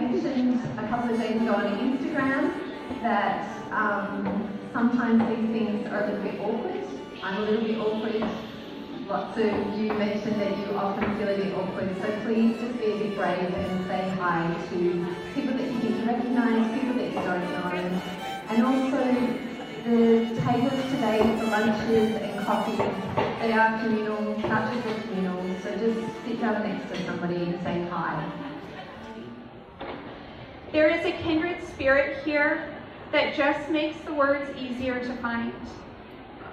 mentioned a couple of days ago on Instagram that sometimes these things are a little bit awkward. I'm a little bit awkward. Lots of you mentioned that you often feel a bit awkward, so please just be a bit brave and say hi to people that you think you recognise, people that you don't know. And also, the tables today for lunches and coffees, they are communal, couches are communal, so just sit down next to somebody and say hi. There is a kindred spirit here that just makes the words easier to find.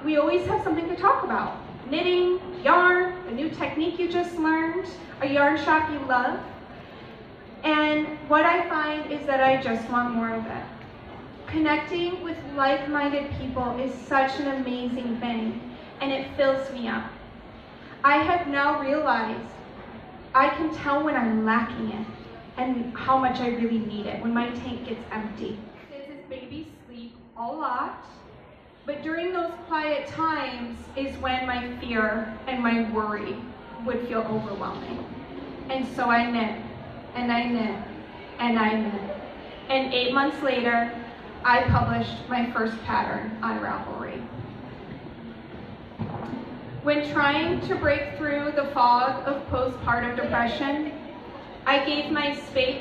We always have something to talk about. Knitting, yarn, a new technique you just learned, a yarn shop you love. And what I find is that I just want more of it. Connecting with like-minded people is such an amazing thing, and it fills me up. I have now realized I can tell when I'm lacking it and how much I really need it when my tank gets empty. This baby sleep a lot, but during those quiet times is when my fear and my worry would feel overwhelming. And so I knit, and I knit, and I knit. And 8 months later, I published my first pattern on Ravelry. When trying to break through the fog of postpartum depression, I gave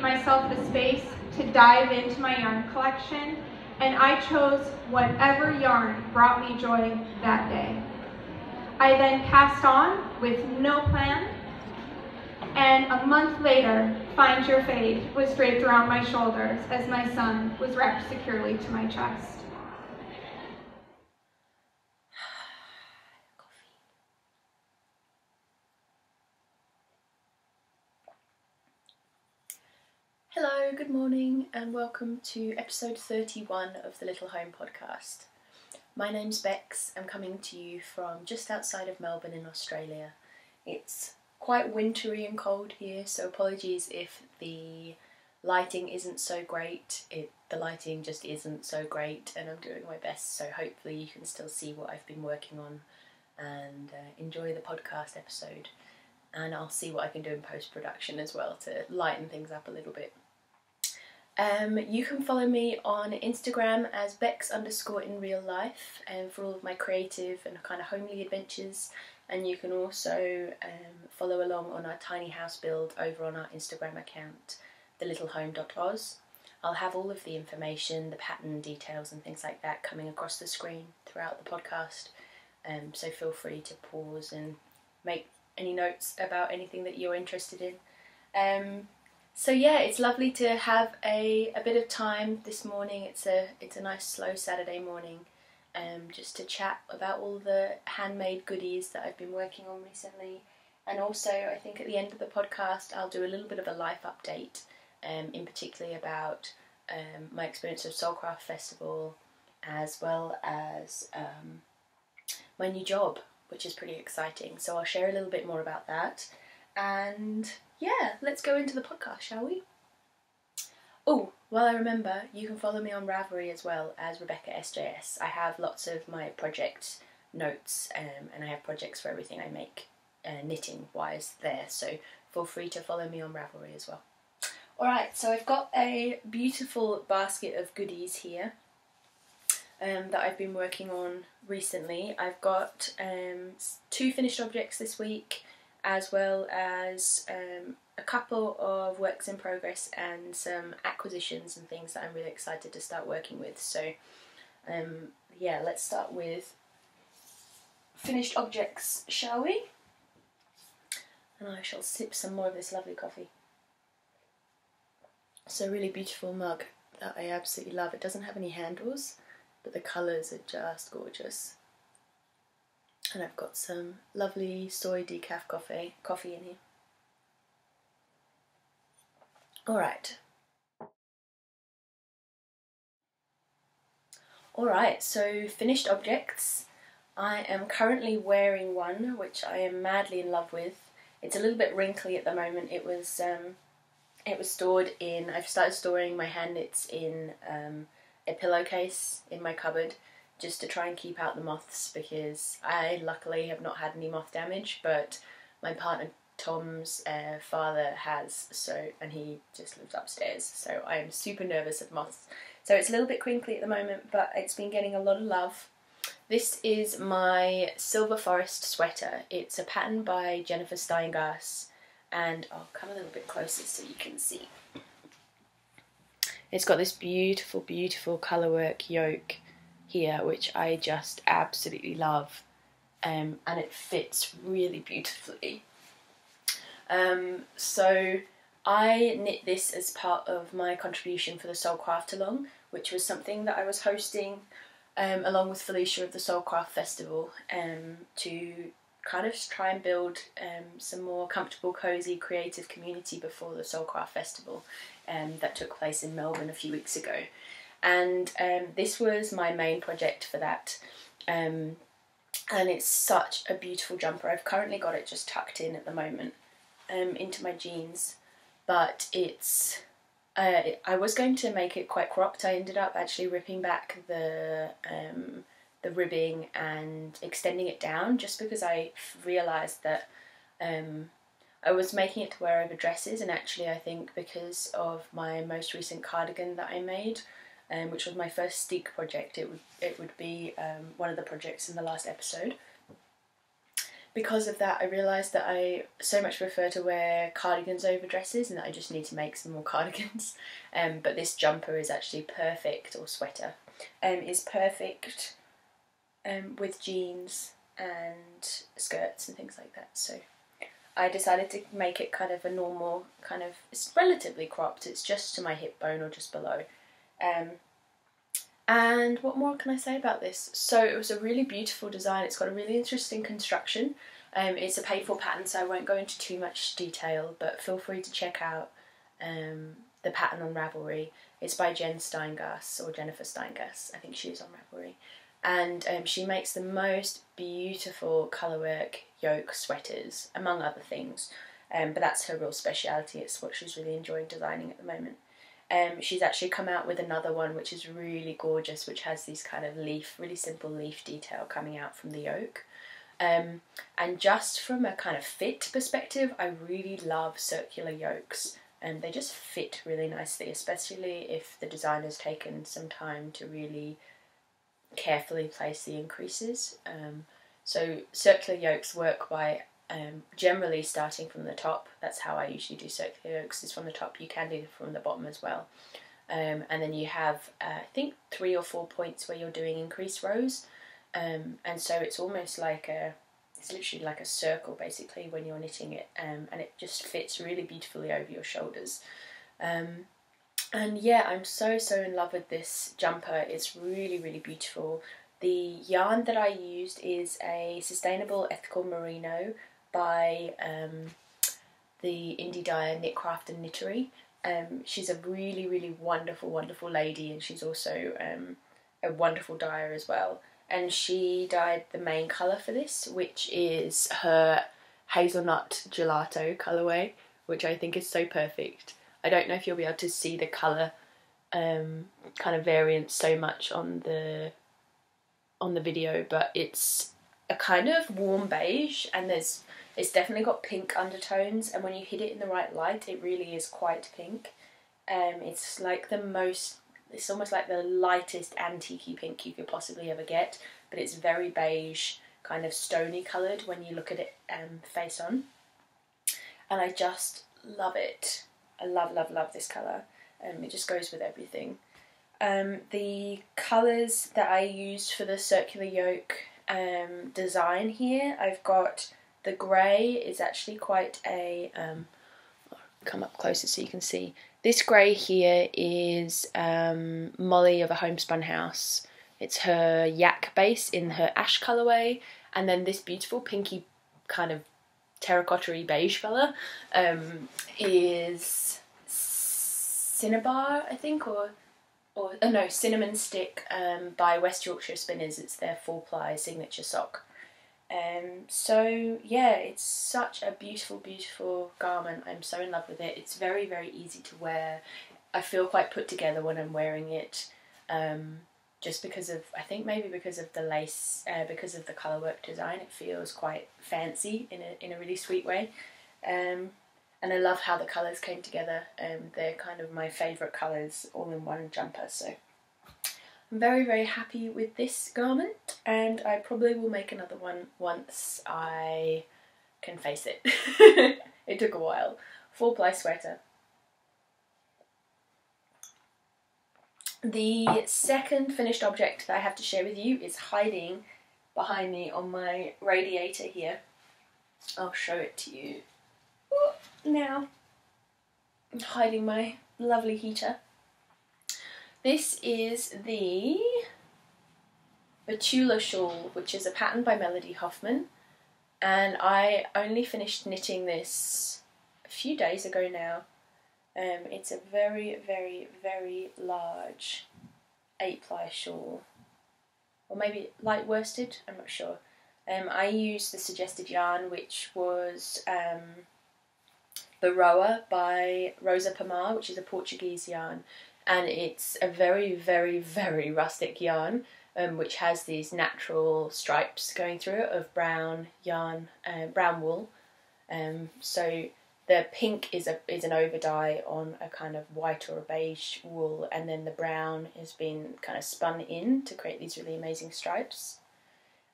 myself the space to dive into my yarn collection, and I chose whatever yarn brought me joy that day. I then passed on with no plan, and a month later, Find Your Fade was draped around my shoulders as my son was wrapped securely to my chest. Hello, good morning, and welcome to episode 31 of the Little Home podcast. My name's Bex. I'm coming to you from just outside of Melbourne in Australia. It's quite wintry and cold here, so apologies if the lighting isn't so great. The lighting just isn't so great, and I'm doing my best, so hopefully you can still see what I've been working on and enjoy the podcast episode. And I'll see what I can do in post-production as well to lighten things up a little bit. You can follow me on Instagram as Bex_in_real_life for all of my creative and kind of homely adventures, and you can also follow along on our tiny house build over on our Instagram account, thelittlehome.oz. I'll have all of the information, the pattern details and things like that coming across the screen throughout the podcast, so feel free to pause and make any notes about anything that you're interested in. So yeah, it's lovely to have a bit of time this morning. It's a nice slow Saturday morning, just to chat about all the handmade goodies that I've been working on recently. And also, I think at the end of the podcast, I'll do a little bit of a life update, in particular about my experience of Soulcraft Festival, as well as my new job, which is pretty exciting. So I'll share a little bit more about that. And yeah, let's go into the podcast, shall we? Oh, while I remember, you can follow me on Ravelry as well as Rebecca SJS. I have lots of my project notes, and I have projects for everything I make, knitting-wise there, so feel free to follow me on Ravelry as well. Alright, so I've got a beautiful basket of goodies here that I've been working on recently. I've got 2 finished objects this week, as well as a couple of works in progress and some acquisitions and things that I'm really excited to start working with. So yeah, let's start with finished objects, shall we? And I shall sip some more of this lovely coffee. It's a really beautiful mug that I absolutely love. It doesn't have any handles, but the colours are just gorgeous. And I've got some lovely soy decaf coffee in here. Alright. Alright, so finished objects. I am currently wearing one, which I am madly in love with. It's a little bit wrinkly at the moment. It was stored in, I've started storing my hand knits in a pillowcase in my cupboard, just to try and keep out the moths, because I luckily have not had any moth damage, but my partner Tom's father has, and he just lives upstairs, so I am super nervous of moths. So it's a little bit crinkly at the moment, but it's been getting a lot of love. This is my Silver Forest sweater. It's a pattern by Jennifer Steingass, and I'll come a little bit closer so you can see. It's got this beautiful, beautiful colourwork yoke here, which I just absolutely love, and it fits really beautifully. So I knit this as part of my contribution for the Soul Craft Along, which was something that I was hosting along with Felicia of the Soul Craft Festival, to kind of try and build some more comfortable, cosy, creative community before the Soul Craft Festival that took place in Melbourne a few weeks ago. And this was my main project for that. And it's such a beautiful jumper. I've currently got it just tucked in at the moment into my jeans, but it's I was going to make it quite cropped. I ended up actually ripping back the ribbing and extending it down, just because I realised that I was making it to wear over dresses, and actually I think because of my most recent cardigan that I made, which was my first steek project, it would be one of the projects in the last episode. Because of that, I realised that I so much prefer to wear cardigans over dresses, and that I just need to make some more cardigans. But this jumper is actually perfect, or sweater, is perfect with jeans and skirts and things like that. So I decided to make it kind of a normal, it's relatively cropped, it's just to my hip bone or just below. And what more can I say about this? So it was a really beautiful design. It's got a really interesting construction. It's a paid for pattern, so I won't go into too much detail, but feel free to check out the pattern on Ravelry. It's by Jen Steingass, or Jennifer Steingass, I think she's on Ravelry. And she makes the most beautiful colourwork yoke sweaters, among other things. But that's her real speciality. It's what she's really enjoying designing at the moment. She's actually come out with another one which is really gorgeous, which has these kind of really simple leaf detail coming out from the yoke. And just from a kind of fit perspective, I really love circular yokes, and they just fit really nicely, especially if the designer's taken some time to really carefully place the increases. So circular yokes work by generally starting from the top. That's how I usually do circular yokes, is from the top. You can do it from the bottom as well. And then you have, I think, 3 or 4 points where you're doing increase rows. And so it's almost like it's literally like a circle basically when you're knitting it, and it just fits really beautifully over your shoulders. And yeah, I'm so in love with this jumper. It's really, really beautiful. The yarn that I used is a Sustainable Ethical Merino by the indie dyer Knit Craft and Knittery. She's a really, really wonderful, wonderful lady, and she's also a wonderful dyer as well. And she dyed the main colour for this, which is her hazelnut gelato colourway, which I think is so perfect. I don't know if you'll be able to see the colour kind of variance so much on the video, but it's a kind of warm beige, and it's definitely got pink undertones, and when you hit it in the right light, it really is quite pink. It's like it's almost like the lightest antique pink you could possibly ever get, but it's very beige, kind of stony coloured when you look at it face on. And I just love it. I love this colour. It just goes with everything. The colours that I used for the circular yoke design here, I've got the grey is actually quite a... come up closer so you can see. This grey here is Molly of A Homespun House. It's her yak base in her ash colourway, and then this beautiful pinky kind of terracotta-y beige colour is Cinnabar, I think, or no, Cinnamon Stick by West Yorkshire Spinners. It's their 4-ply signature sock. So yeah, it's such a beautiful, beautiful garment. I'm so in love with it. It's very, very easy to wear. I feel quite put together when I'm wearing it, just because of, I think maybe because of the lace, because of the colourwork design. It feels quite fancy in a really sweet way. and I love how the colours came together. They're kind of my favourite colours all in one jumper, so I'm very, very happy with this garment, and I probably will make another one once I can face it. It took a while. 4-ply sweater. The second finished object that I have to share with you is hiding behind me on my radiator here. I'll show it to you now. I'm hiding my lovely heater. This is the Batula shawl, which is a pattern by Melody Hoffman, and I only finished knitting this a few days ago now. It's a very, very, very large 8-ply shawl, or maybe light worsted, I'm not sure. I used the suggested yarn, which was Baroa by Rosa Pomar, which is a Portuguese yarn, and it's a very, very, very rustic yarn, which has these natural stripes going through it of brown yarn, brown wool. So the pink is an over dye on a kind of white or a beige wool, and then the brown has been kind of spun in to create these really amazing stripes.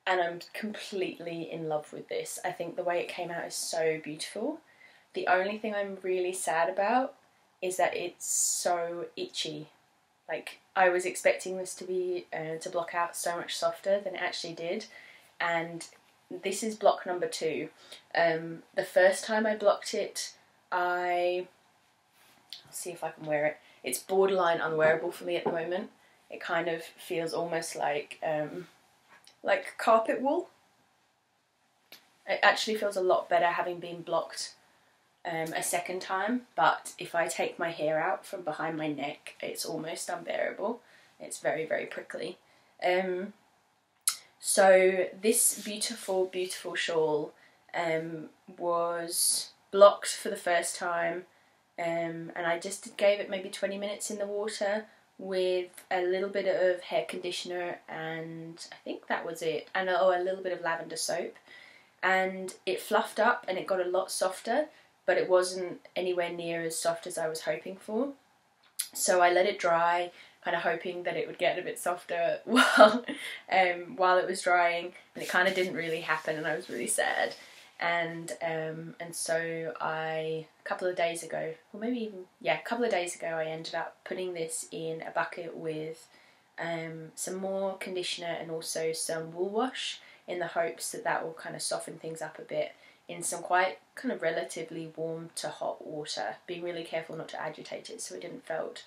And I'm completely in love with this. I think the way it came out is so beautiful. The only thing I'm really sad about is that it's so itchy. Like, I was expecting this to be to block out so much softer than it actually did, and this is block number 2. The first time I blocked it, I'll see if I can wear it. It's borderline unwearable for me at the moment. It kind of feels almost like carpet wool. It actually feels a lot better having been blocked a second time, but if I take my hair out from behind my neck, it's almost unbearable. It's very, very prickly. So this beautiful, beautiful shawl was blocked for the first time, and I just gave it maybe 20 minutes in the water with a little bit of hair conditioner, and I think that was it, and a little bit of lavender soap, and it fluffed up and it got a lot softer, but it wasn't anywhere near as soft as I was hoping for. So I let it dry, kind of hoping that it would get a bit softer while it was drying, and it kind of didn't really happen, and I was really sad. And so a couple of days ago, I ended up putting this in a bucket with some more conditioner and also some wool wash, in the hopes that that will kind of soften things up a bit in some quite kind of relatively warm to hot water, being really careful not to agitate it so it didn't felt.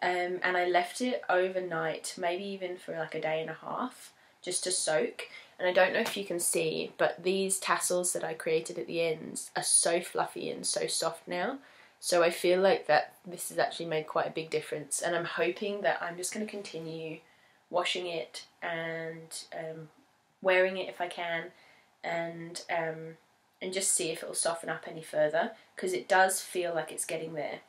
And I left it overnight, maybe even for like a day and a half, just to soak. And I don't know if you can see, but these tassels that I created at the ends are so fluffy and so soft now. So I feel like that this has actually made quite a big difference, and I'm hoping that I'm just going to continue washing it and wearing it if I can, and just see if it will soften up any further, because it does feel like it's getting there.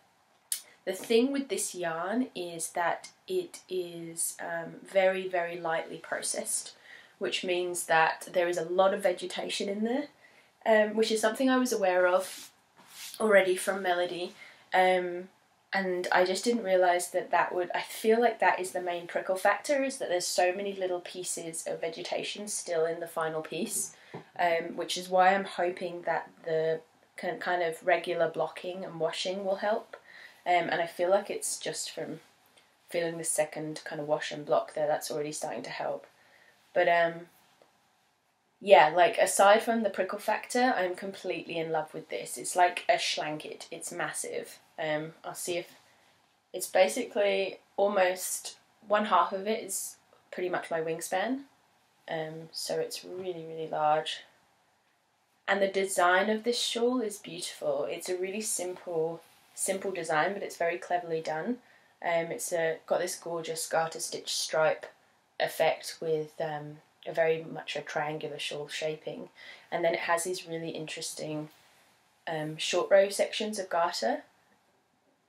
The thing with this yarn is that it is very, very lightly processed, which means that there is a lot of vegetation in there, which is something I was aware of already from Melody, and I just didn't realise that I feel like that is the main prickle factor, is that there's so many little pieces of vegetation still in the final piece, which is why I'm hoping that the kind of regular blocking and washing will help, and I feel like it's just from feeling the second kind of wash and block there, that's already starting to help. But yeah, like aside from the prickle factor, I'm completely in love with this. It's like a schlanket. It's massive. I'll see if it's basically almost 1/2 of it is pretty much my wingspan. So it's really, really large. And the design of this shawl is beautiful. It's a really simple design, but it's very cleverly done. It's got this gorgeous garter stitch stripe effect with a very much a triangular shawl shaping, and then it has these really interesting short row sections of garter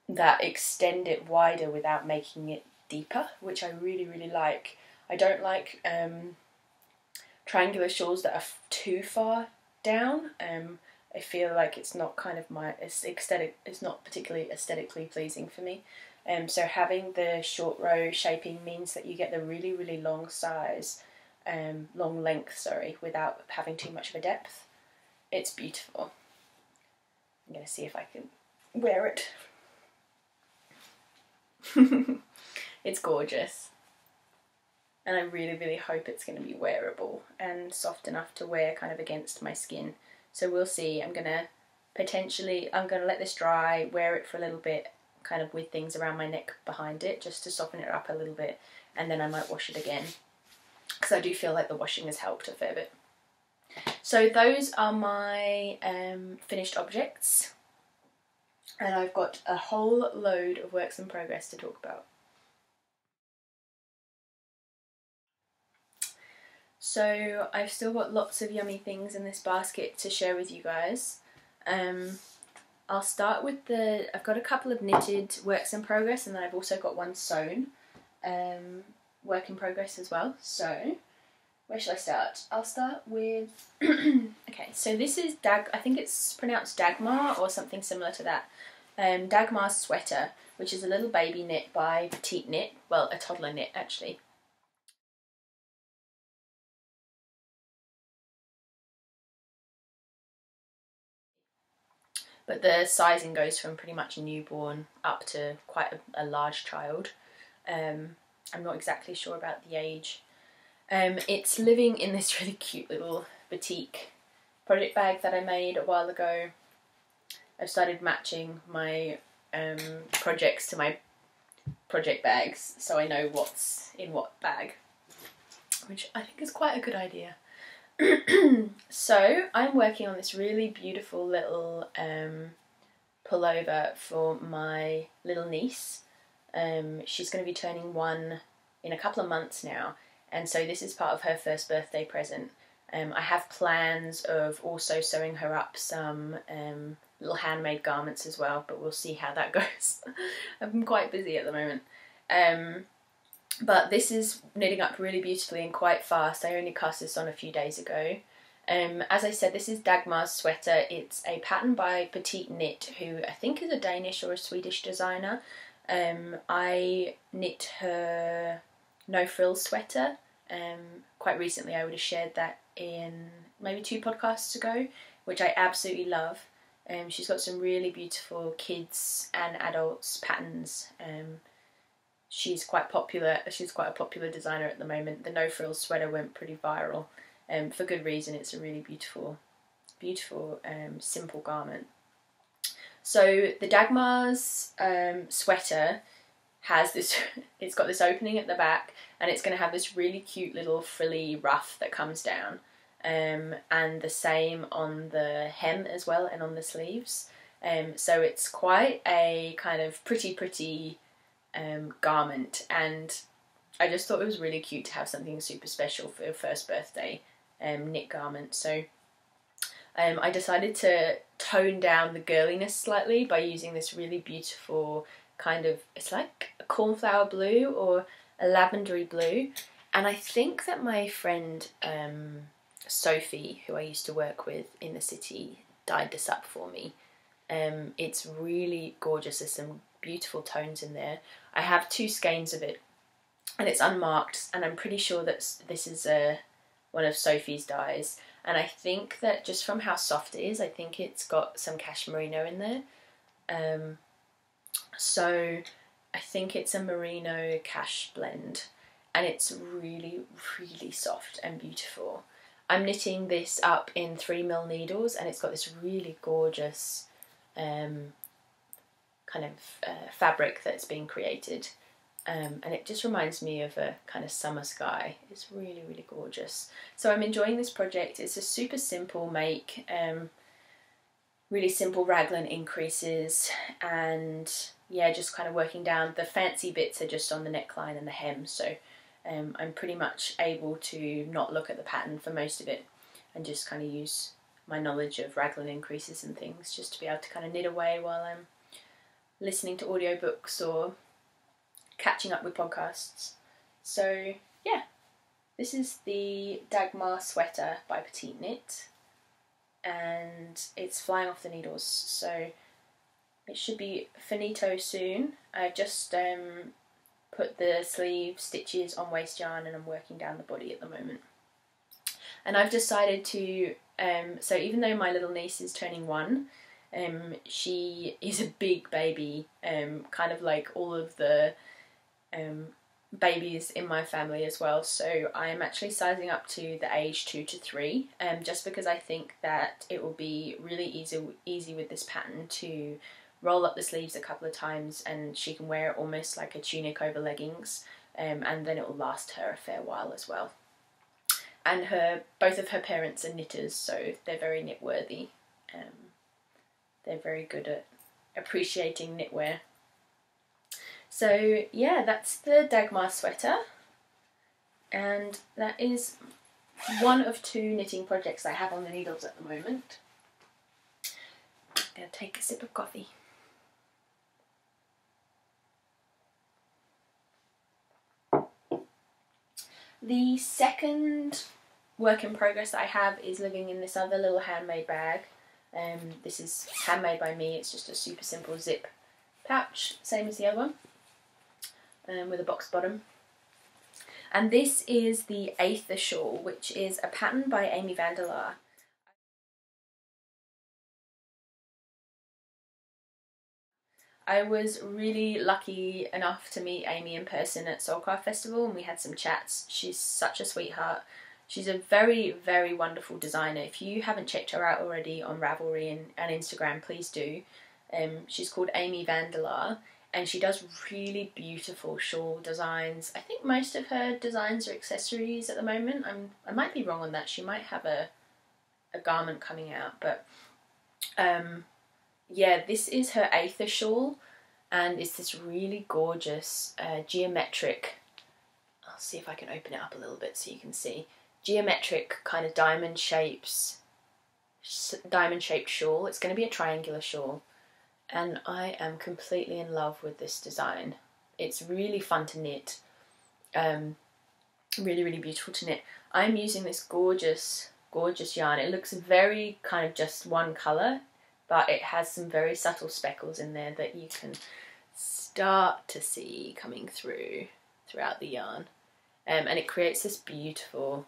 that extend it wider without making it deeper, which I really, really like. I don't like triangular shawls that are too far down. I feel like it's not kind of it's not particularly aesthetically pleasing for me. So having the short row shaping means that you get the really, really long length, without having too much of a depth. It's beautiful. I'm going to see if I can wear it. It's gorgeous. And I really, really hope it's going to be wearable and soft enough to wear kind of against my skin. So we'll see. I'm going to let this dry, wear it for a little bit, kind of with things around my neck behind it, just to soften it up a little bit, and then I might wash it again, because I do feel like the washing has helped a fair bit. So those are my finished objects, and I've got a whole load of works in progress to talk about. So I've still got lots of yummy things in this basket to share with you guys. I'll start with I've got a couple of knitted works in progress, and then I've also got one sewn work in progress as well. So where shall I start? I'll start with, okay, so this is I think it's pronounced Dagmar or something similar to that. Dagmar's sweater, which is a little baby knit by Petite Knit, well, a toddler knit actually. But the sizing goes from pretty much newborn up to quite a large child. I'm not exactly sure about the age. It's living in this really cute little batik project bag that I made a while ago. I've started matching my projects to my project bags, so I know what's in what bag, which I think is quite a good idea. So I'm working on this really beautiful little pullover for my little niece. She's going to be turning 1 in a couple of months now, and so this is part of her first birthday present. I have plans of also sewing her up some little handmade garments as well, but we'll see how that goes. I'm quite busy at the moment. But this is knitting up really beautifully and quite fast. I only cast this on a few days ago. As I said, this is Dagmar's sweater. It's a pattern by Petite Knit, who I think is a Danish or a Swedish designer. I knit her no frills sweater quite recently. I would have shared that in maybe 2 podcasts ago, which I absolutely love. She's got some really beautiful kids and adults patterns. She's quite popular. She's quite a popular designer at the moment. The no frills sweater went pretty viral, for good reason. It's a really beautiful, simple garment. So the Dagmar's sweater has this. It's got this opening at the back, and it's going to have this really cute little frilly ruff that comes down, and the same on the hem as well, and on the sleeves. So it's quite a kind of pretty. Garment, and I just thought it was really cute to have something super special for your first birthday knit garment. So I decided to tone down the girliness slightly by using this really beautiful kind of, it's like a cornflower blue or a lavendery blue, and I think that my friend Sophie, who I used to work with in the city, dyed this up for me. It's really gorgeous. There's some beautiful tones in there. I have 2 skeins of it, and it's unmarked, and I'm pretty sure that this is one of Sophie's dyes, and I think that just from how soft it is, I think it's got some cashmerino in there. So I think it's a merino cash blend, and it's really, really soft and beautiful. I'm knitting this up in 3mm needles, and it's got this really gorgeous kind of fabric that's being created, and it just reminds me of a kind of summer sky. It's really, really gorgeous. So I'm enjoying this project. It's a super simple make, really simple raglan increases, and yeah, just kind of working down. The fancy bits are just on the neckline and the hem, so I'm pretty much able to not look at the pattern for most of it, and just kind of use my knowledge of raglan increases and things just to be able to kind of knit away while I'm listening to audiobooks or catching up with podcasts. So yeah, this is the Dagmar sweater by Petite Knit. and it's flying off the needles, so it should be finito soon. I've just put the sleeve stitches on waist yarn and I'm working down the body at the moment. And I've decided to, so even though my little niece is turning 1, she is a big baby, kind of like all of the babies in my family as well, so I'm actually sizing up to the age 2 to 3, just because I think that it will be really easy with this pattern to roll up the sleeves a couple of times and she can wear it almost like a tunic over leggings, and then it will last her a fair while as well. And both of her parents are knitters, so they're very knit worthy. They're very good at appreciating knitwear. So yeah, that's the Dagmar sweater, and that is one of 2 knitting projects I have on the needles at the moment. I'm going to take a sip of coffee. The second work in progress that I have is living in this other little handmade bag. This is handmade by me. It's just a super simple zip pouch, same as the other one, with a box bottom. And this is the Aether shawl, which is a pattern by Amy van der Laar. I was really lucky enough to meet Amy in person at Soulcraft Festival, and we had some chats. She's such a sweetheart. She's a very, very wonderful designer. If you haven't checked her out already on Ravelry and Instagram, please do. She's called Amy van der Laar, and she does really beautiful shawl designs. I think most of her designs are accessories at the moment. I might be wrong on that. She might have a garment coming out, but yeah, this is her Aether shawl, and it's this really gorgeous geometric, I'll see if I can open it up a little bit so you can see, geometric kind of diamond shaped shawl. It's going to be a triangular shawl, and I am completely in love with this design. It's really fun to knit, really, really beautiful to knit. I'm using this gorgeous yarn. It looks very kind of just one colour, but it has some very subtle speckles in there that you can start to see coming throughout the yarn, and it creates this beautiful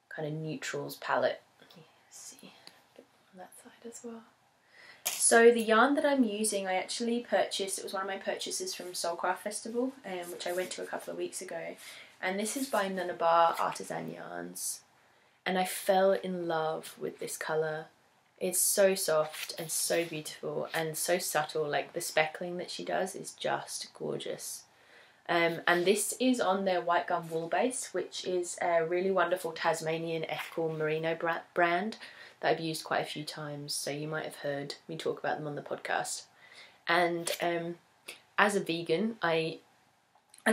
kind of neutrals palette. Let's see on that side as well. So the yarn that I'm using, I actually purchased, it was one of my purchases from Soulcraft Festival, which I went to a couple of weeks ago, and this is by Nunabar Artisan Yarns, and I fell in love with this colour. It's so soft and so beautiful and so subtle. Like, the speckling that she does is just gorgeous. And this is on their White Gum Wool base, which is a really wonderful Tasmanian ethical merino brand that I've used quite a few times, so you might have heard me talk about them on the podcast. And as a vegan, I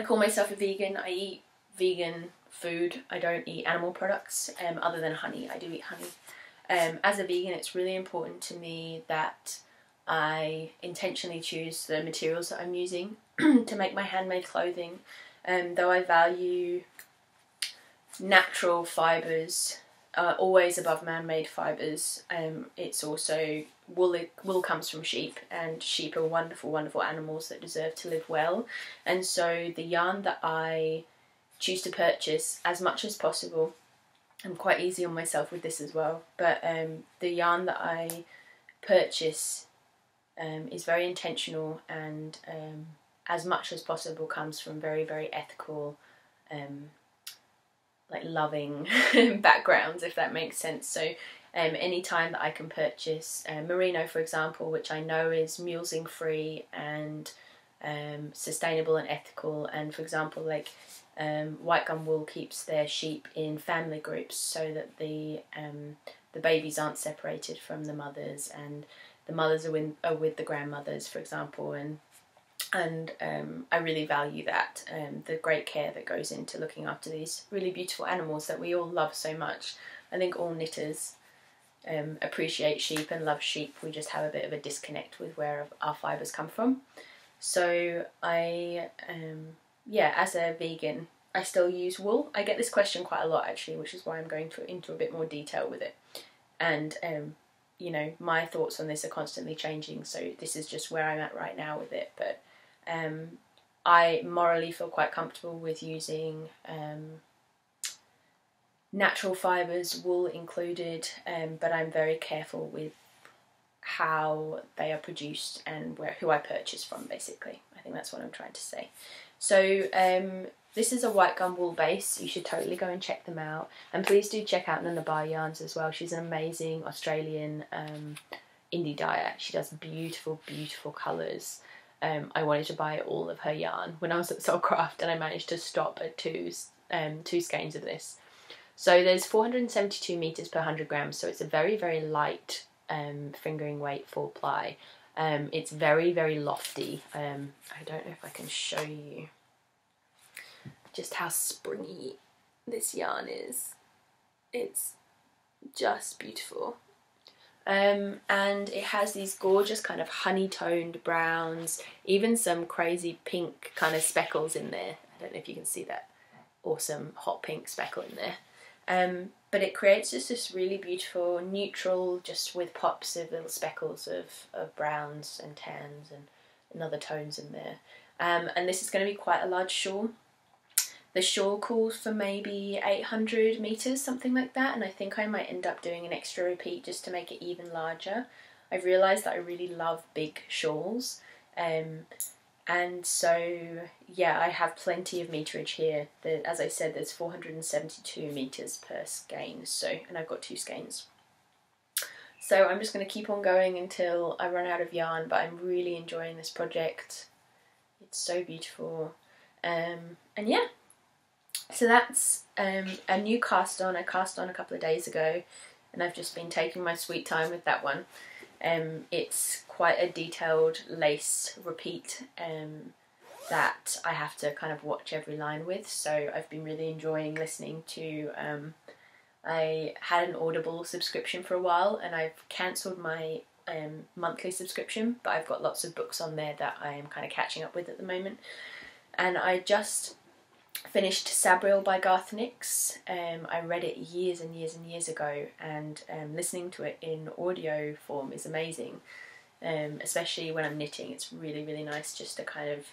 call myself a vegan. I eat vegan food. I don't eat animal products other than honey. I do eat honey. As a vegan, it's really important to me that I intentionally choose the materials that I'm using to make my handmade clothing. Though I value natural fibres, always above man-made fibres, it's also wool comes from sheep, and sheep are wonderful, wonderful animals that deserve to live well. And so the yarn that I choose to purchase, as much as possible, I'm quite easy on myself with this as well, but the yarn that I purchase is very intentional, and as much as possible comes from very, very ethical, like loving backgrounds, if that makes sense. So any time that I can purchase merino, for example, which I know is mulesing free and sustainable and ethical, and for example, like White Gum Wool keeps their sheep in family groups so that the babies aren't separated from the mothers, and the mothers are with the grandmothers, for example, and I really value that, the great care that goes into looking after these really beautiful animals that we all love so much. I think all knitters appreciate sheep and love sheep. We just have a bit of a disconnect with where our fibres come from. So yeah, as a vegan, I still use wool. I get this question quite a lot actually, which is why I'm going into a bit more detail with it. and you know, my thoughts on this are constantly changing, so this is just where I'm at right now with it. But I morally feel quite comfortable with using natural fibres, wool included, but I'm very careful with how they are produced and who I purchase from, basically. I think that's what I'm trying to say. So this is a white gum wool base. You should totally go and check them out, and please do check out Nana Bar Yarns as well. She's an amazing Australian indie dyer. She does beautiful colours. I wanted to buy all of her yarn when I was at Soulcraft, and I managed to stop at two skeins of this. So there's 472 metres per 100 grams, so it's a very light fingering weight 4-ply. It's very lofty. I don't know if I can show you just how springy this yarn is. It's just beautiful. And it has these gorgeous kind of honey-toned browns, even some crazy pink kind of speckles in there. I don't know if you can see that awesome hot pink speckle in there. But it creates just this really beautiful neutral, just with pops of little speckles of browns and tans and other tones in there. And this is going to be quite a large shawl. The shawl calls for maybe 800 metres, something like that, and I think I might end up doing an extra repeat just to make it even larger. I've realised that I really love big shawls, and so yeah, I have plenty of meterage here. As I said, there's 472 metres per skein, and I've got 2 skeins. So I'm just going to keep on going until I run out of yarn, but I'm really enjoying this project. It's so beautiful, and yeah. So that's a new cast on. I cast on a couple of days ago, and I've just been taking my sweet time with that one. It's quite a detailed lace repeat that I have to kind of watch every line with, so I've been really enjoying listening to. I had an Audible subscription for a while, and I've cancelled my monthly subscription, but I've got lots of books on there that I am kind of catching up with at the moment. And I just finished Sabriel by Garth Nix. I read it years and years ago, and listening to it in audio form is amazing, especially when I'm knitting. It's really nice just to kind of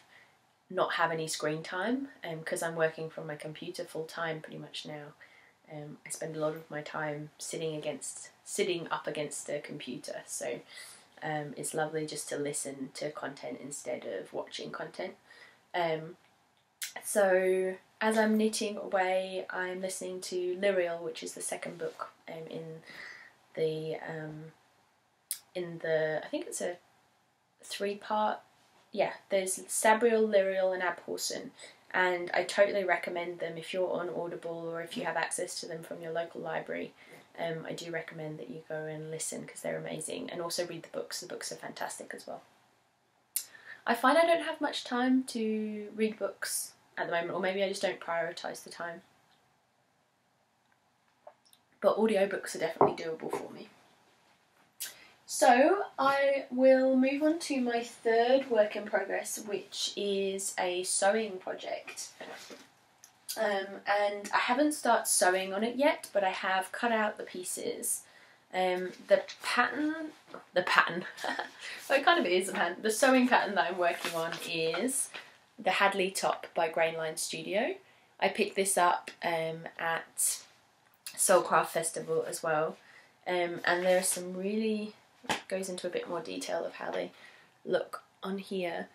not have any screen time, because I'm working from my computer full time pretty much now. I spend a lot of my time sitting up against the computer, so it's lovely just to listen to content instead of watching content. So as I'm knitting away, I'm listening to Lyriel, which is the second book in the I think it's a 3-part. Yeah, there's Sabriel, Lyriel and Abhorsen, and I totally recommend them if you're on Audible or if you have access to them from your local library. I do recommend that you go and listen because they're amazing, and also read the books. The books are fantastic as well. I find I don't have much time to read books at the moment, or maybe I just don't prioritise the time. But audiobooks are definitely doable for me. So I will move on to my third work in progress, which is a sewing project. And I haven't started sewing on it yet, but I have cut out the pieces. The pattern, well, it kind of is a pattern. The sewing pattern that I'm working on is the Hadley top by Grainline Studio. I picked this up at Soulcraft Festival as well, and there are some really, goes into a bit more detail of how they look on here.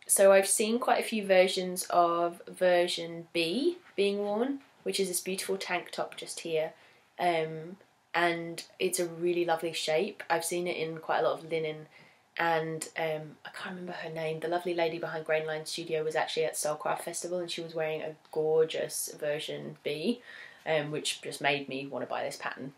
So I've seen quite a few versions of version B being worn, which is this beautiful tank top just here, and it's a really lovely shape. I've seen it in quite a lot of linen, and I can't remember her name. The lovely lady behind Grainline Studio was actually at Soulcraft Festival, and she was wearing a gorgeous version B, which just made me want to buy this pattern.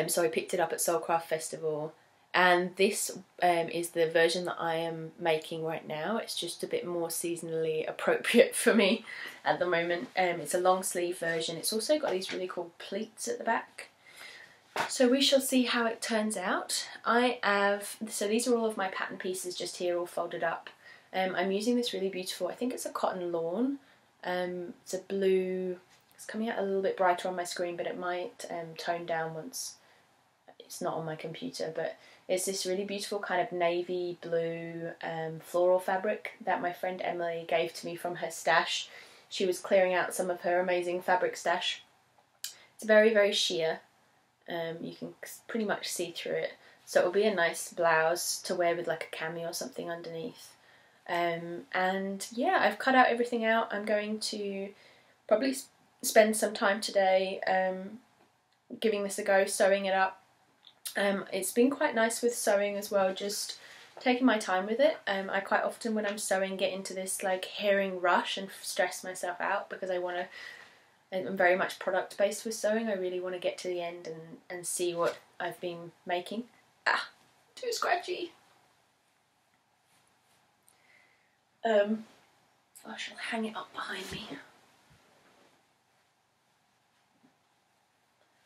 So I picked it up at Soulcraft Festival, and this is the version that I am making right now. It's just a bit more seasonally appropriate for me at the moment. It's a long sleeve version. It's also got these really cool pleats at the back. So we shall see how it turns out. So these are all of my pattern pieces just here, all folded up. I'm using this really beautiful, I think it's a cotton lawn. It's a blue, It's coming out a little bit brighter on my screen, but it might tone down once it's not on my computer. But it's this really beautiful kind of navy blue floral fabric that my friend Emily gave to me from her stash. She was clearing out some of her amazing fabric stash. It's very, very sheer. You can pretty much see through it. So it will be a nice blouse to wear with like a cami or something underneath. And yeah, I've cut out everything out. I'm going to probably spend some time today giving this a go, sewing it up. It's been quite nice with sewing as well, just taking my time with it. I quite often when I'm sewing get into this like herring rush and stress myself out because I'm very much product based with sewing. I really want to get to the end and see what I've been making. Ah, too scratchy. I shall hang it up behind me.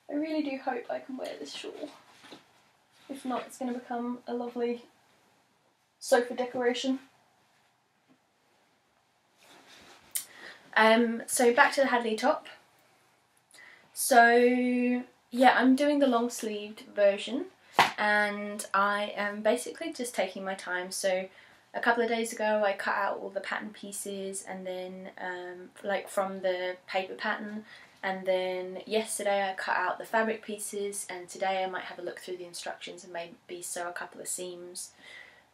I really do hope I can wear this shawl. If not, it's going to become a lovely sofa decoration. So back to the Hadley top. So yeah, I'm doing the long sleeved version and I am basically just taking my time. So a couple of days ago I cut out all the pattern pieces and then like from the paper pattern, and then yesterday I cut out the fabric pieces, and today I might have a look through the instructions and maybe sew a couple of seams.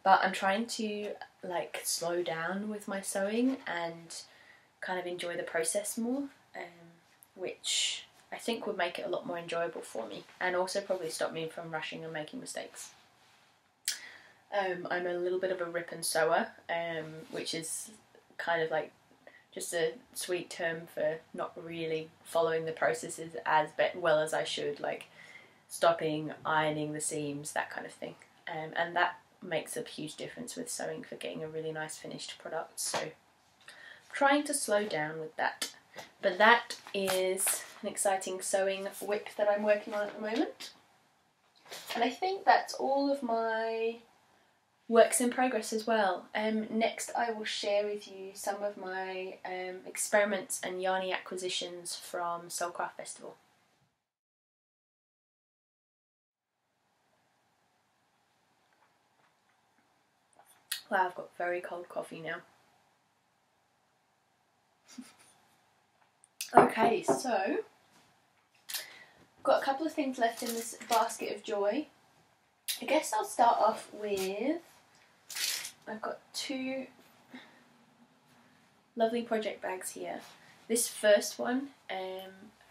But I'm trying to like slow down with my sewing and kind of enjoy the process more, which I think would make it a lot more enjoyable for me and also probably stop me from rushing and making mistakes. I'm a little bit of a rip and sewer, which is kind of like just a sweet term for not really following the processes as well as I should, like stopping, ironing the seams, that kind of thing. And that makes a huge difference with sewing for getting a really nice finished product. So I'm trying to slow down with that. But that is an exciting sewing whip that I'm working on at the moment. And I think that's all of my works in progress as well. Next I will share with you some of my experiments and yarny acquisitions from Soulcraft Festival. Wow, I've got very cold coffee now. Okay, so got a couple of things left in this basket of joy. I guess I'll start off with, I've got two lovely project bags here. This first one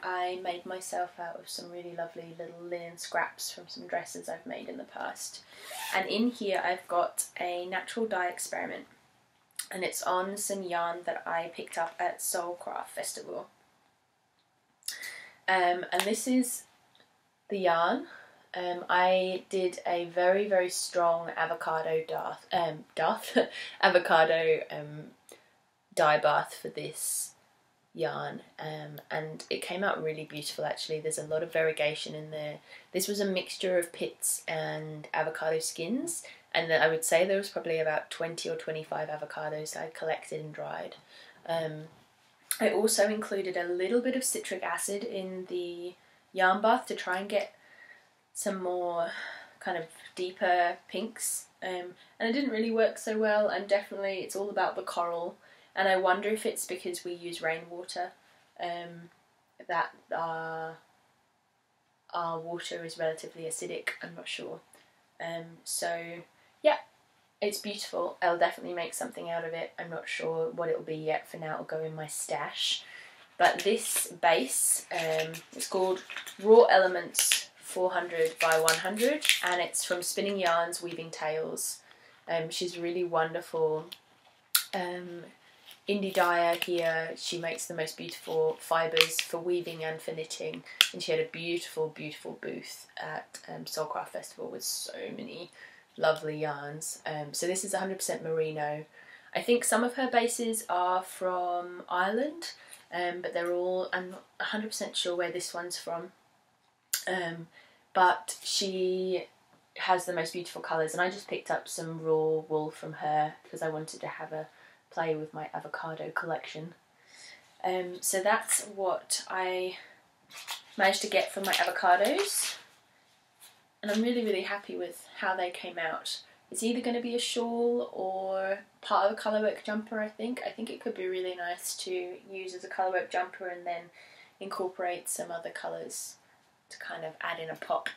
I made myself out of some really lovely little linen scraps from some dresses I've made in the past. And in here I've got a natural dye experiment, and it's on some yarn that I picked up at Soulcraft Festival. And this is the yarn. I did a very, very strong avocado avocado dye bath for this yarn, and it came out really beautiful actually. There's a lot of variegation in there. This was a mixture of pits and avocado skins, and I would say there was probably about 20 or 25 avocados that I collected and dried. I also included a little bit of citric acid in the yarn bath to try and get some more kind of deeper pinks, and it didn't really work so well, and definitely it's all about the coral, and I wonder if it's because we use rainwater, that our water is relatively acidic, I'm not sure. So yeah, it's beautiful. I'll definitely make something out of it. I'm not sure what it'll be yet. For now it'll go in my stash. But this base is called Raw Elements 400 by 100, and it's from Spinning Yarns Weaving Tales. She's really wonderful indie dyer here. She makes the most beautiful fibres for weaving and for knitting, and she had a beautiful, beautiful booth at Soulcraft Festival with so many lovely yarns. So this is 100% merino. I think some of her bases are from Ireland, but they're all, I'm not 100% sure where this one's from, but she has the most beautiful colours, and I just picked up some raw wool from her because I wanted to have a play with my avocado collection. So that's what I managed to get from my avocados, and I'm really happy with how they came out. It's either going to be a shawl or part of a colourwork jumper, I think. I think it could be really nice to use as a colourwork jumper and then incorporate some other colours to kind of add in a pop.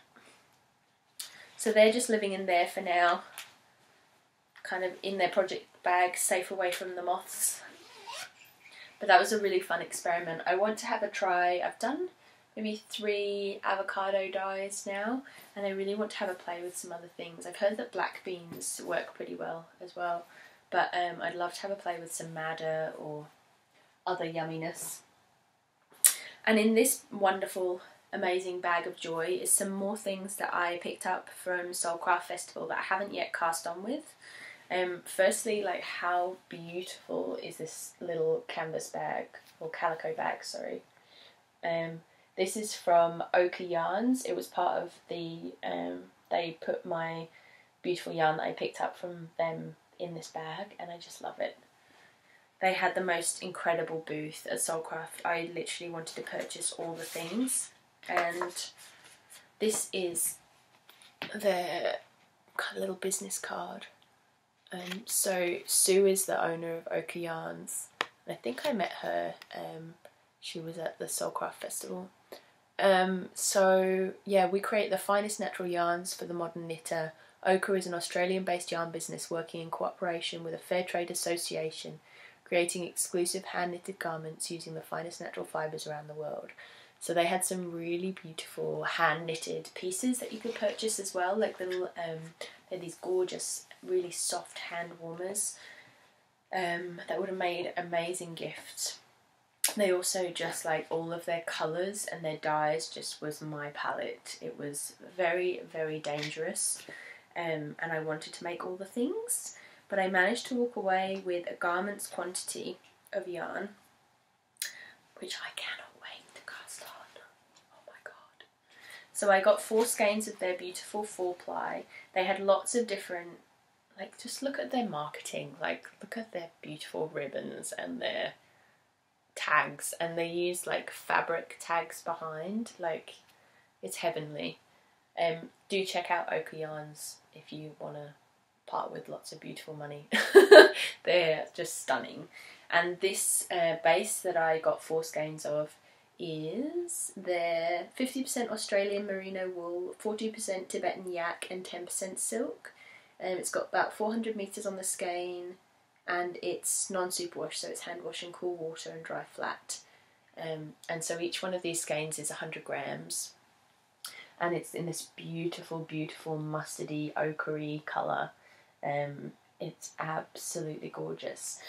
So they're just living in there for now, kind of in their project bag, safe away from the moths. But that was a really fun experiment. I want to have a try. I've done maybe 3 avocado dyes now, and I really want to have a play with some other things. I've heard that black beans work pretty well as well, but I'd love to have a play with some madder or other yumminess. And in this wonderful, amazing bag of joy is some more things that I picked up from Soul Craft Festival that I haven't yet cast on with. Firstly, like, how beautiful is this little canvas bag, or calico bag, sorry. This is from Ochre Yarns. It was part of the, they put my beautiful yarn that I picked up from them in this bag, and I just love it. They had the most incredible booth at Soulcraft. I literally wanted to purchase all the things, and this is their kind of little business card. So Sue is the owner of Ochre Yarns, and I think I met her. She was at the Soulcraft Festival. So yeah, we create the finest natural yarns for the modern knitter. Ochre is an Australian-based yarn business working in cooperation with a fair trade association, creating exclusive hand-knitted garments using the finest natural fibres around the world. So they had some really beautiful hand-knitted pieces that you could purchase as well, like little, they had these gorgeous, really soft hand warmers that would have made amazing gifts. They also, just like all of their colours and their dyes, just was my palette. It was very dangerous, and I wanted to make all the things, but I managed to walk away with a garment's quantity of yarn, which I cannot wait to cast on. Oh my god. So I got 4 skeins of their beautiful 4-ply. They had lots of different, like, just look at their marketing, like, look at their beautiful ribbons and their tags, and they use like fabric tags behind, like, it's heavenly. Do check out Ochre Yarns if you want to part with lots of beautiful money. They're just stunning. And this base that I got 4 skeins of is their 50% Australian merino wool, 40% Tibetan yak and 10% silk. It's got about 400 metres on the skein, and it's non-superwash, so it's hand wash in cool water and dry flat. And so each one of these skeins is 100 grams, and it's in this beautiful mustardy ochre colour. It's absolutely gorgeous,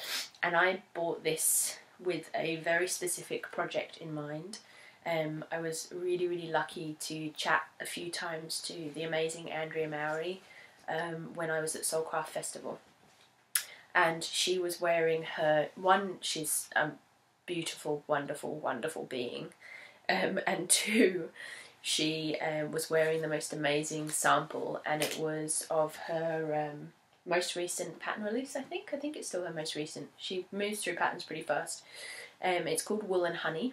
and I bought this with a very specific project in mind. I was really lucky to chat a few times to the amazing Andrea Mowry when I was at Soulcraft Festival. And she was wearing her, one, she's a beautiful, wonderful being, and 2, she was wearing the most amazing sample, and it was of her most recent pattern release, I think it's still her most recent. She moves through patterns pretty fast. It's called Wool and Honey.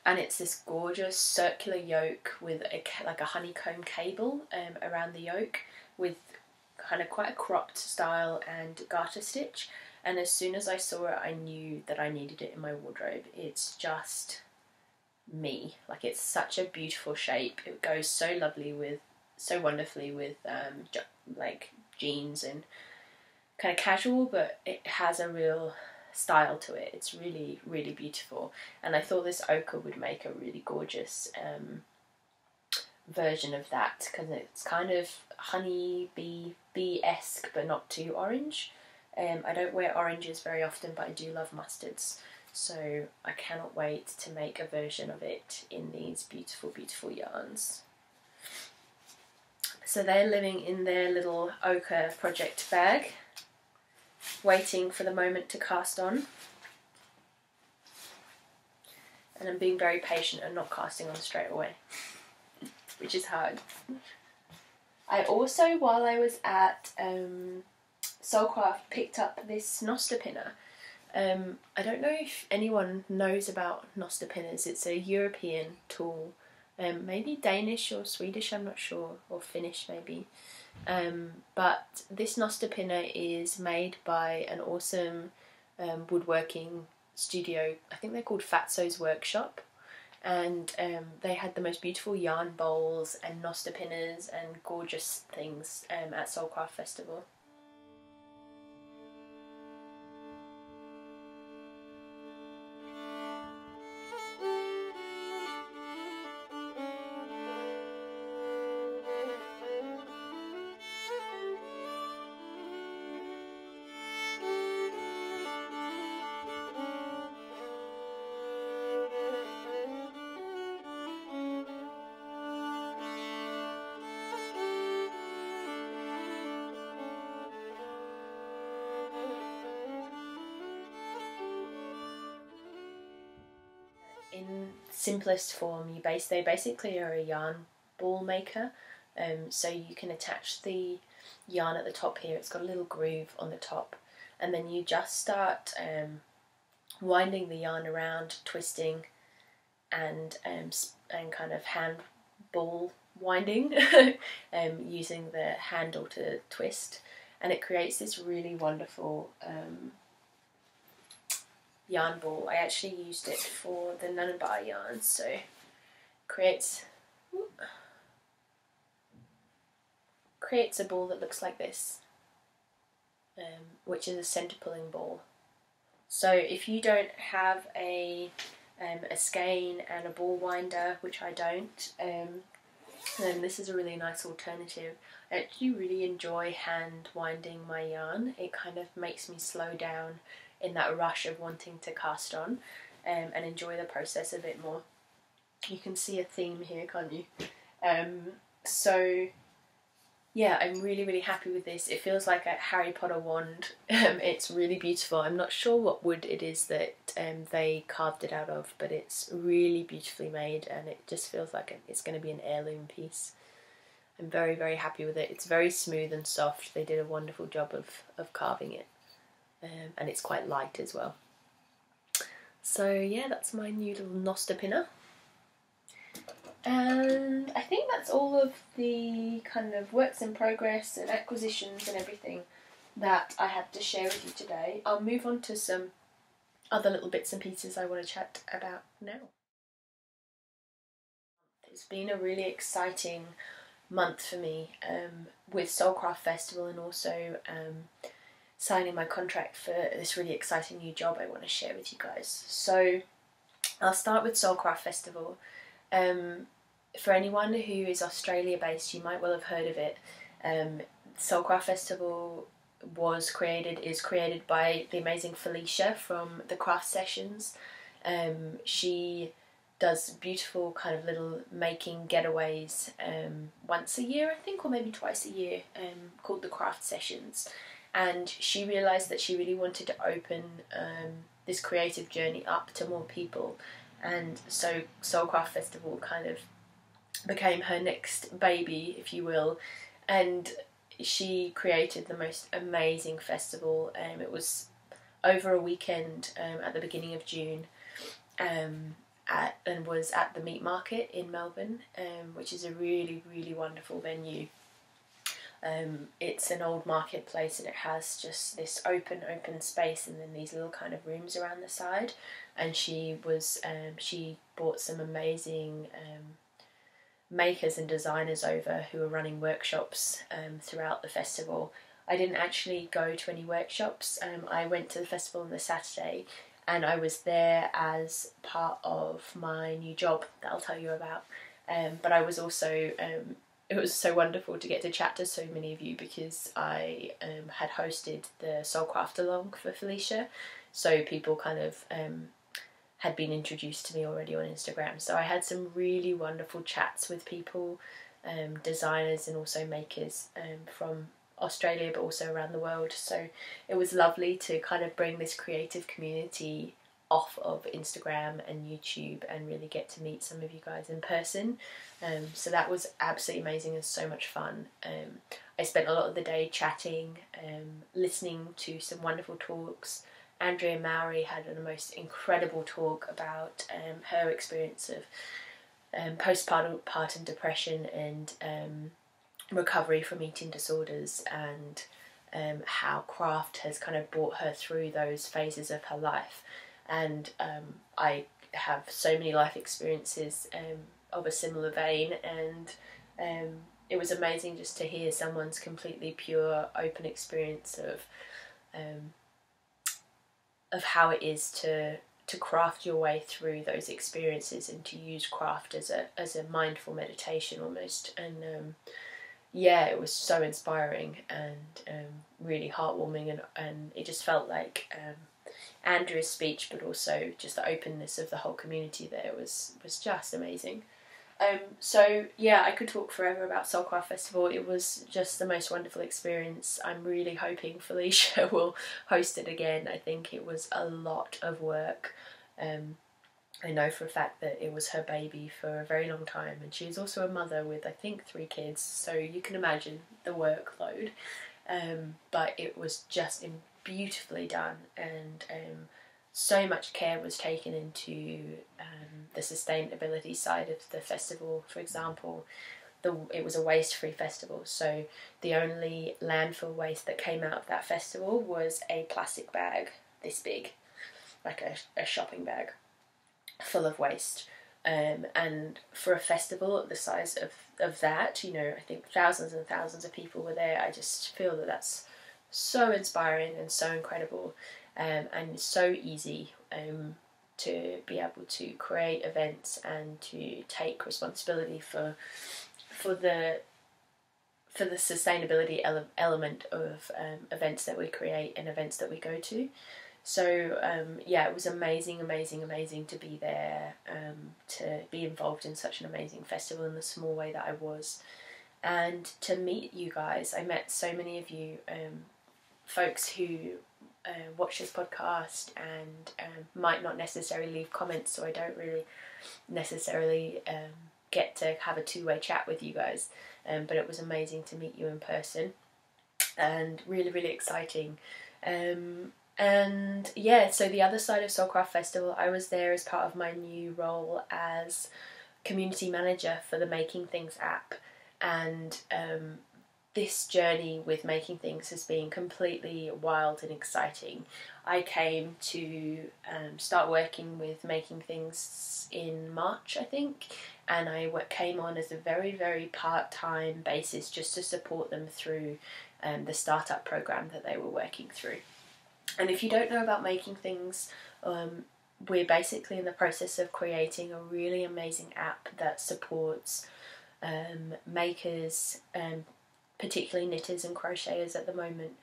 And it's this gorgeous circular yoke with like a honeycomb cable around the yoke, with kind of quite a cropped style and garter stitch. And as soon as I saw it, I knew that I needed it in my wardrobe. It's just me. Like, it's such a beautiful shape. It goes so wonderfully with like jeans and kind of casual, but it has a real style to it. It's really beautiful, and I thought this ochre would make a really gorgeous version of that, because it's kind of honey bee-esque but not too orange. I don't wear oranges very often, but I do love mustards, so I cannot wait to make a version of it in these beautiful yarns. So they're living in their little ochre project bag, waiting for the moment to cast on. and I'm being very patient and not casting on straight away, which is hard. I also, while I was at Soulcraft, picked up this Noster pinner. I don't know if anyone knows about Noster pinners. It's a European tool, maybe Danish or Swedish, I'm not sure, or Finnish maybe. But this Noster pinner is made by an awesome woodworking studio. I think they're called Fatso's Workshop. And they had the most beautiful yarn bowls and Noster pinners and gorgeous things at Soulcraft Festival. In simplest form, they basically are a yarn ball maker. So you can attach the yarn at the top here. It's got a little groove on the top, and then you just start winding the yarn around, twisting, and kind of hand ball winding, using the handle to twist, and it creates this really wonderful yarn ball. I actually used it for the Nunnabar yarns, so creates a ball that looks like this, which is a centre pulling ball. So if you don't have a skein and a ball winder, which I don't, then this is a really nice alternative. I actually really enjoy hand winding my yarn. It kind of makes me slow down in that rush of wanting to cast on, and enjoy the process a bit more. You can see a theme here, can't you? So yeah, I'm really, really happy with this. It feels like a Harry Potter wand. It's really beautiful. I'm not sure what wood it is that they carved it out of, but it's really beautifully made, and it just feels like it's going to be an heirloom piece. I'm very, very happy with it. It's very smooth and soft. They did a wonderful job of carving it. And it's quite light as well. So yeah, that's my new little Noster pinner. And I think that's all of the kind of works in progress and acquisitions and everything that I had to share with you today. I'll move on to some other little bits and pieces I want to chat about now. It's been a really exciting month for me with Soulcraft Festival, and also signing my contract for this really exciting new job I want to share with you guys. So I'll start with Soulcraft Festival. For anyone who is Australia based, you might well have heard of it. Soulcraft Festival is created by the amazing Felicia from the Craft Sessions. She does beautiful kind of little making getaways once a year, I think, or maybe twice a year, called the Craft Sessions. And she realised that she really wanted to open this creative journey up to more people, and so Soulcraft Festival kind of became her next baby, if you will, and she created the most amazing festival. It was over a weekend at the beginning of June, and was at the Meat Market in Melbourne, which is a really, really wonderful venue. It's an old marketplace, and it has just this open space, and then these little kind of rooms around the side. And she brought some amazing makers and designers over who were running workshops throughout the festival. I didn't actually go to any workshops. I went to the festival on the Saturday, and I was there as part of my new job that I'll tell you about. But I was also it was so wonderful to get to chat to so many of you, because I had hosted the Soulcraft along for Felicia, so people kind of had been introduced to me already on Instagram. So I had some really wonderful chats with people, designers and also makers from Australia, but also around the world. So it was lovely to kind of bring this creative community off of Instagram and YouTube and really get to meet some of you guys in person. So that was absolutely amazing and so much fun. I spent a lot of the day chatting, listening to some wonderful talks. Andrea Mowry had the most incredible talk about her experience of postpartum depression and recovery from eating disorders, and how craft has kind of brought her through those phases of her life. And I have so many life experiences of a similar vein, and it was amazing just to hear someone's completely pure, open experience of how it is to craft your way through those experiences and to use craft as a mindful meditation almost. And yeah, it was so inspiring and really heartwarming, and it just felt like Andrea's speech, but also just the openness of the whole community there was just amazing. So yeah, I could talk forever about Soulcraft Festival. It was just the most wonderful experience. I'm really hoping Felicia will host it again. I think it was a lot of work. I know for a fact that it was her baby for a very long time, and she is also a mother with, I think, 3 kids, so you can imagine the workload. But it was just beautifully done, and so much care was taken into the sustainability side of the festival. For example, it was a waste-free festival, so the only landfill waste that came out of that festival was a plastic bag this big, like a shopping bag full of waste. And for a festival the size of that, you know, I think thousands and thousands of people were there. I just feel that that's so inspiring and so incredible, and so easy to be able to create events and to take responsibility for the sustainability element of events that we create and events that we go to. So yeah, it was amazing to be there, to be involved in such an amazing festival in the small way that I was, and to meet you guys. I met so many of you, folks who watch this podcast and might not necessarily leave comments, so I don't really necessarily get to have a two-way chat with you guys, but it was amazing to meet you in person, and really exciting. And yeah, so the other side of Soulcraft Festival, I was there as part of my new role as community manager for the Making Things app, and this journey with Making Things has been completely wild and exciting. I came to start working with Making Things in March, I think, and I came on as a very part-time basis just to support them through the startup program that they were working through. And if you don't know about Making Things, we're basically in the process of creating a really amazing app that supports makers, particularly knitters and crocheters at the moment,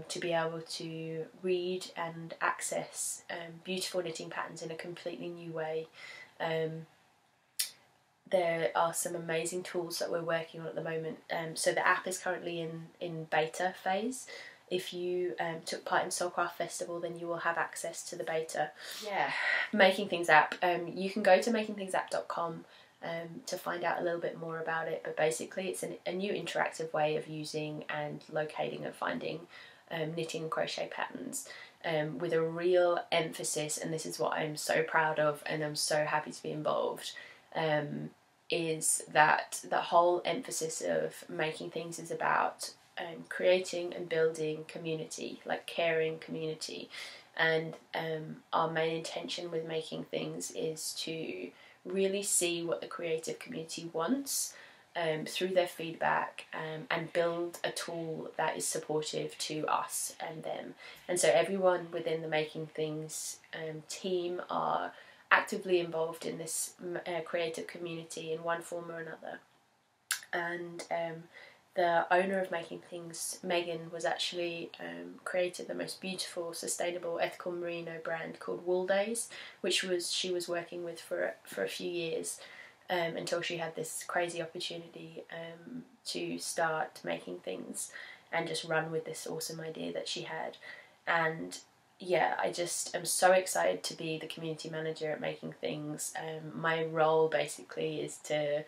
to be able to read and access beautiful knitting patterns in a completely new way. There are some amazing tools that we're working on at the moment. So the app is currently in beta phase. If you took part in Soulcraft Festival, then you will have access to the beta. Yeah, Making Things app. You can go to makingthingsapp.com to find out a little bit more about it, but basically it's a new interactive way of using and locating and finding knitting and crochet patterns, with a real emphasis, and this is what I'm so proud of and I'm so happy to be involved, is that the whole emphasis of Making Things is about creating and building community, like caring community. And our main intention with Making Things is to really see what the creative community wants through their feedback, and build a tool that is supportive to us and them. And so everyone within the Making Things team are actively involved in this creative community in one form or another. And the owner of Making Things, Megan, was actually created the most beautiful, sustainable, ethical merino brand called Wool Days, which she was working with for a few years, until she had this crazy opportunity to start Making Things and just run with this awesome idea that she had. And yeah, I just am so excited to be the community manager at Making Things. My role basically is to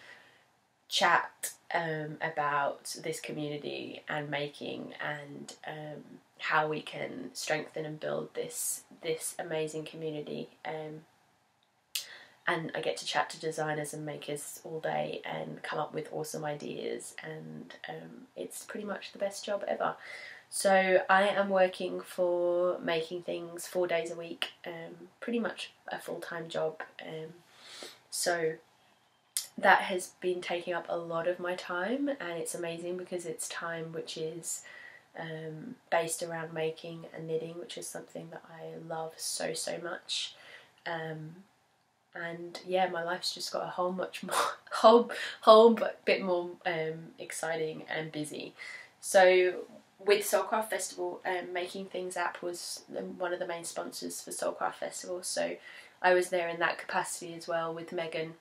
chat about this community and making, and how we can strengthen and build this amazing community. And I get to chat to designers and makers all day and come up with awesome ideas, and it's pretty much the best job ever. So I am working for Making Things 4 days a week, pretty much a full-time job. So that has been taking up a lot of my time, and it's amazing because it's time which is based around making and knitting, which is something that I love so much. And yeah, my life's just got a whole bit more exciting and busy. So with Soulcraft Festival, Making Things app was one of the main sponsors for Soulcraft Festival, so I was there in that capacity as well with Megan,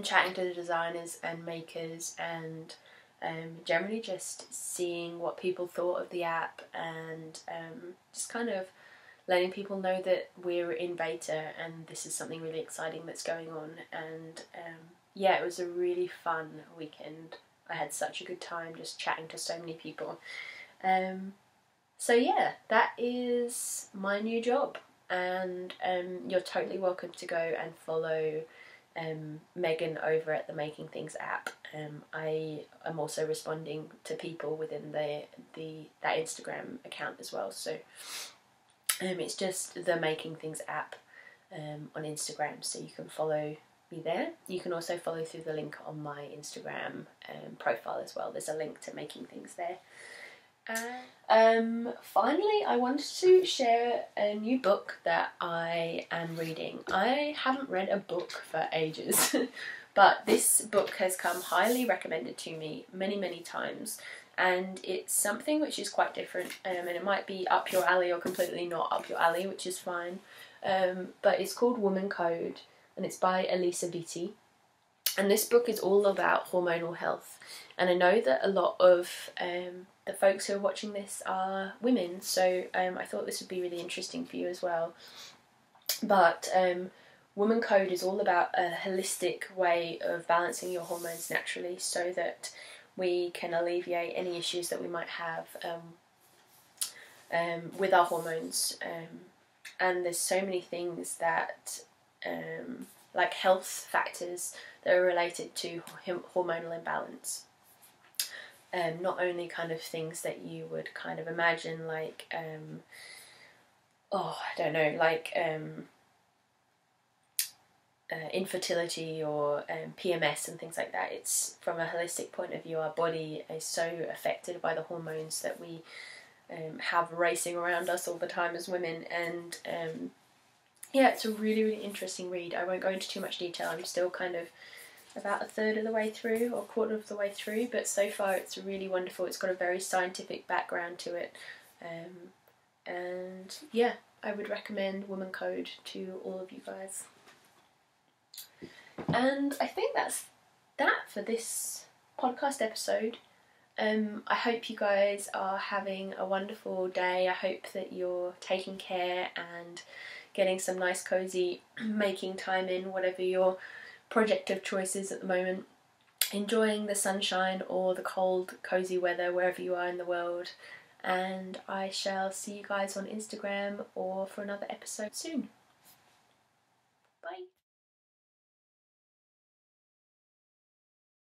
chatting to the designers and makers, and generally just seeing what people thought of the app, and just kind of letting people know that we're in beta and this is something really exciting that's going on. And yeah, it was a really fun weekend. I had such a good time just chatting to so many people. So yeah, that is my new job, and you're totally welcome to go and follow Megan over at the Making Things app. I am also responding to people within that Instagram account as well. So it's just the Making Things app on Instagram, so you can follow me there. You can also follow through the link on my Instagram profile as well. There's a link to Making Things there. Finally, I wanted to share a new book that I am reading. I haven't read a book for ages, but this book has come highly recommended to me many times, and it's something which is quite different, and it might be up your alley or completely not up your alley, which is fine. But it's called Woman Code, and it's by Elisa Vitti. And this book is all about hormonal health. And I know that a lot of the folks who are watching this are women, so I thought this would be really interesting for you as well. But Woman Code is all about a holistic way of balancing your hormones naturally, so that we can alleviate any issues that we might have with our hormones. And there's so many things that, like health factors that are related to hormonal imbalance. Not only kind of things that you would kind of imagine, like, infertility or PMS and things like that. It's from a holistic point of view. Our body is so affected by the hormones that we have racing around us all the time as women, and yeah, it's a really interesting read. I won't go into too much detail. I'm still kind of about a third of the way through, or quarter of the way through, but so far it's really wonderful. It's got a very scientific background to it, and yeah, I would recommend Woman Code to all of you guys. And I think that's that for this podcast episode. I hope you guys are having a wonderful day. I hope that you're taking care and getting some nice cozy making time in, whatever your project of choice is at the moment. Enjoying the sunshine or the cold, cozy weather wherever you are in the world. And I shall see you guys on Instagram or for another episode soon.